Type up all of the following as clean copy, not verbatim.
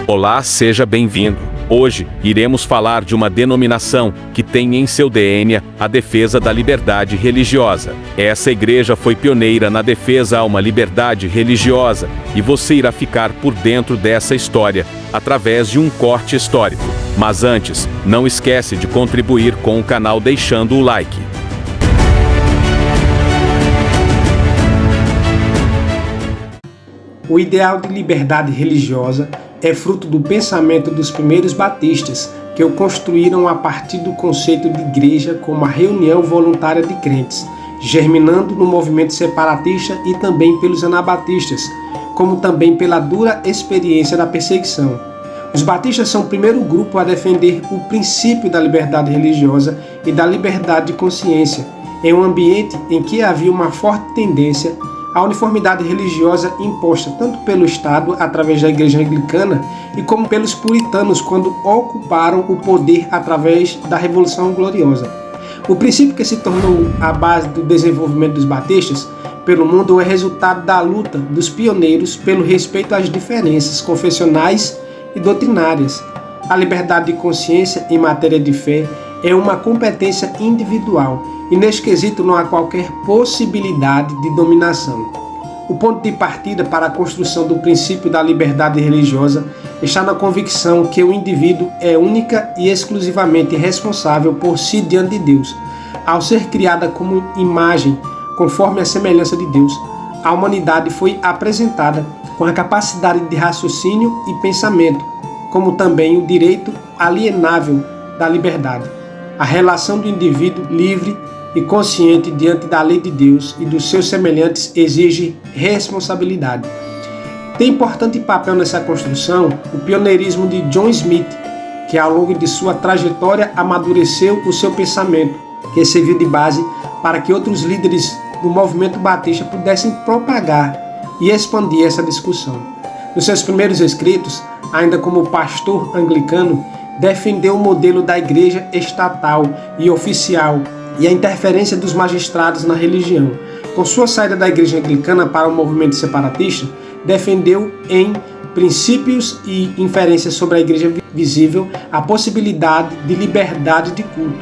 Olá, seja bem-vindo. Hoje, iremos falar de uma denominação que tem em seu DNA a defesa da liberdade religiosa. Essa igreja foi pioneira na defesa a uma liberdade religiosa e você irá ficar por dentro dessa história através de um corte histórico. Mas antes, não esquece de contribuir com o canal deixando o like. O ideal de liberdade religiosa é fruto do pensamento dos primeiros batistas, que o construíram a partir do conceito de igreja como a reunião voluntária de crentes, germinando no movimento separatista e também pelos anabatistas, como também pela dura experiência da perseguição. Os batistas são o primeiro grupo a defender o princípio da liberdade religiosa e da liberdade de consciência, em um ambiente em que havia uma forte tendência à uniformidade religiosa imposta tanto pelo Estado, através da Igreja Anglicana, e como pelos puritanos, quando ocuparam o poder através da Revolução Gloriosa. O princípio que se tornou a base do desenvolvimento dos batistas pelo mundo é resultado da luta dos pioneiros pelo respeito às diferenças confessionais e doutrinárias. A liberdade de consciência em matéria de fé é uma competência individual e neste quesito não há qualquer possibilidade de dominação. O ponto de partida para a construção do princípio da liberdade religiosa está na convicção que o indivíduo é única e exclusivamente responsável por si diante de Deus. Ao ser criada como imagem, conforme a semelhança de Deus, a humanidade foi apresentada com a capacidade de raciocínio e pensamento, como também o direito alienável da liberdade. A relação do indivíduo livre e consciente diante da lei de Deus e dos seus semelhantes exige responsabilidade. Tem importante papel nessa construção o pioneirismo de John Smith, que ao longo de sua trajetória amadureceu o seu pensamento, que serviu de base para que outros líderes do movimento batista pudessem propagar e expandir essa discussão. Nos seus primeiros escritos, ainda como pastor anglicano, defendeu o modelo da igreja estatal e oficial e a interferência dos magistrados na religião. Com sua saída da igreja anglicana para o movimento separatista, defendeu em Princípios e Inferências sobre a Igreja Visível a possibilidade de liberdade de culto,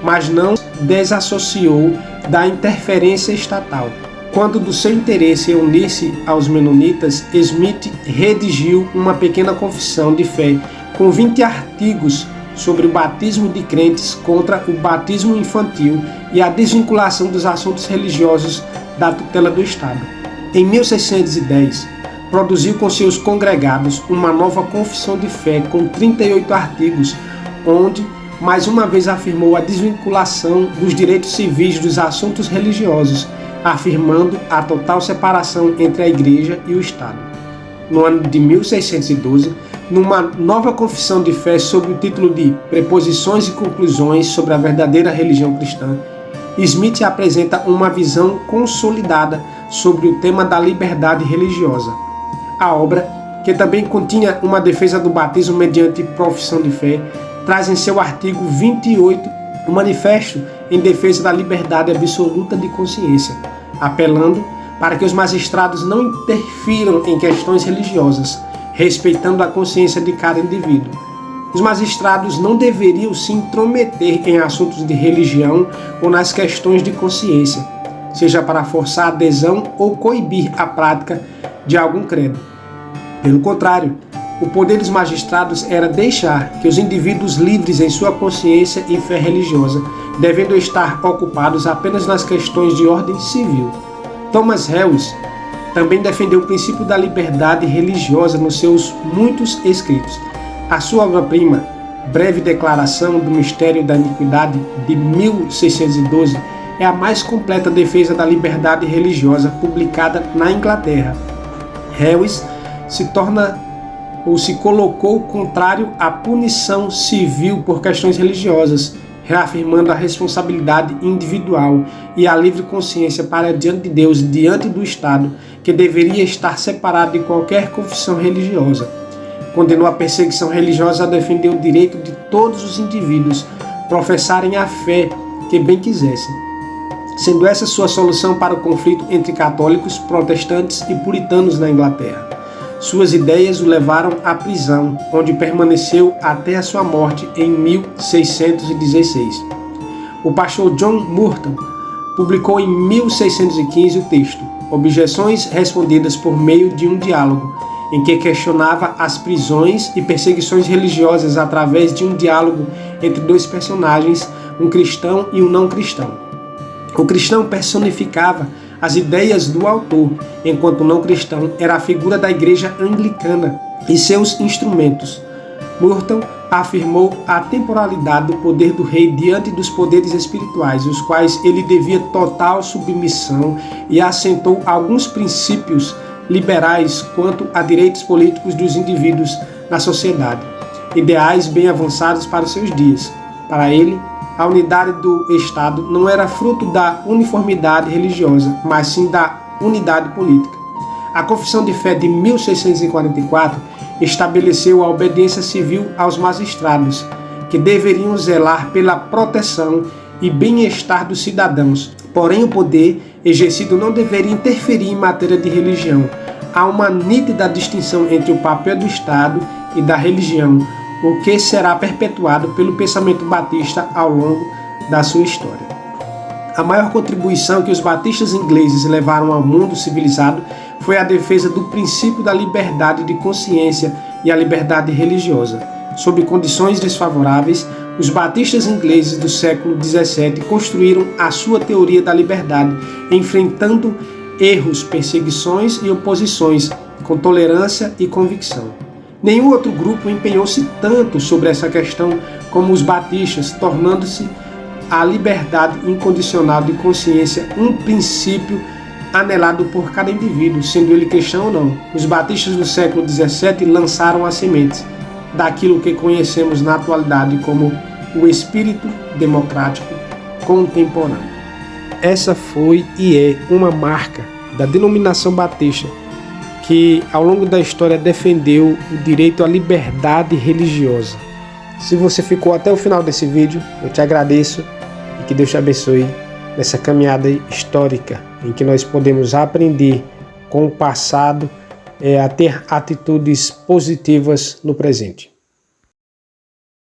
mas não desassociou da interferência estatal. Quando do seu interesse em unir-se aos menonitas, Smith redigiu uma pequena confissão de fé com 20 artigos sobre o batismo de crentes contra o batismo infantil e a desvinculação dos assuntos religiosos da tutela do Estado. Em 1610, produziu com seus congregados uma nova confissão de fé com 38 artigos, onde mais uma vez afirmou a desvinculação dos direitos civis dos assuntos religiosos, afirmando a total separação entre a Igreja e o Estado. No ano de 1612, numa nova confissão de fé sob o título de Preposições e Conclusões sobre a Verdadeira Religião Cristã, Smith apresenta uma visão consolidada sobre o tema da liberdade religiosa. A obra, que também continha uma defesa do batismo mediante profissão de fé, traz em seu artigo 28 um manifesto em defesa da liberdade absoluta de consciência, apelando para que os magistrados não interfiram em questões religiosas, respeitando a consciência de cada indivíduo. Os magistrados não deveriam se intrometer em assuntos de religião ou nas questões de consciência, seja para forçar a adesão ou coibir a prática de algum credo. Pelo contrário, o poder dos magistrados era deixar que os indivíduos livres em sua consciência e fé religiosa, devendo estar ocupados apenas nas questões de ordem civil. Thomas Harris também defendeu o princípio da liberdade religiosa nos seus muitos escritos. A sua obra-prima, Breve Declaração do Mistério da Iniquidade, de 1612, é a mais completa defesa da liberdade religiosa publicada na Inglaterra. Harris se colocou contrário à punição civil por questões religiosas, reafirmando a responsabilidade individual e a livre consciência para diante de Deus e diante do Estado, que deveria estar separado de qualquer confissão religiosa. Condenou a perseguição religiosa a defender o direito de todos os indivíduos professarem a fé que bem quisessem, sendo essa sua solução para o conflito entre católicos, protestantes e puritanos na Inglaterra. Suas ideias o levaram à prisão, onde permaneceu até a sua morte em 1616. O pastor John Murton publicou em 1615 o texto Objeções Respondidas por Meio de um Diálogo, em que questionava as prisões e perseguições religiosas através de um diálogo entre dois personagens, um cristão e um não cristão. O cristão personificava as ideias do autor, enquanto o não cristão era a figura da igreja anglicana e seus instrumentos. Murton afirmou a temporalidade do poder do rei diante dos poderes espirituais, os quais ele devia total submissão, e assentou alguns princípios liberais quanto a direitos políticos dos indivíduos na sociedade, ideais bem avançados para os seus dias. Para ele, a unidade do Estado não era fruto da uniformidade religiosa, mas sim da unidade política. A Confissão de Fé de 1644 estabeleceu a obediência civil aos magistrados, que deveriam zelar pela proteção e bem-estar dos cidadãos. Porém, o poder exercido não deveria interferir em matéria de religião. Há uma nítida distinção entre o papel do Estado e da religião, o que será perpetuado pelo pensamento batista ao longo da sua história. A maior contribuição que os batistas ingleses levaram ao mundo civilizado foi a defesa do princípio da liberdade de consciência e a liberdade religiosa. Sob condições desfavoráveis, os batistas ingleses do século XVII construíram a sua teoria da liberdade, enfrentando erros, perseguições e oposições com tolerância e convicção. Nenhum outro grupo empenhou-se tanto sobre essa questão como os batistas, tornando-se a liberdade incondicional de consciência um princípio anelado por cada indivíduo, sendo ele cristão ou não. Os batistas do século XVII lançaram as sementes daquilo que conhecemos na atualidade como o espírito democrático contemporâneo. Essa foi e é uma marca da denominação batista, que ao longo da história defendeu o direito à liberdade religiosa. Se você ficou até o final desse vídeo, eu te agradeço e que Deus te abençoe nessa caminhada histórica em que nós podemos aprender com o passado a ter atitudes positivas no presente.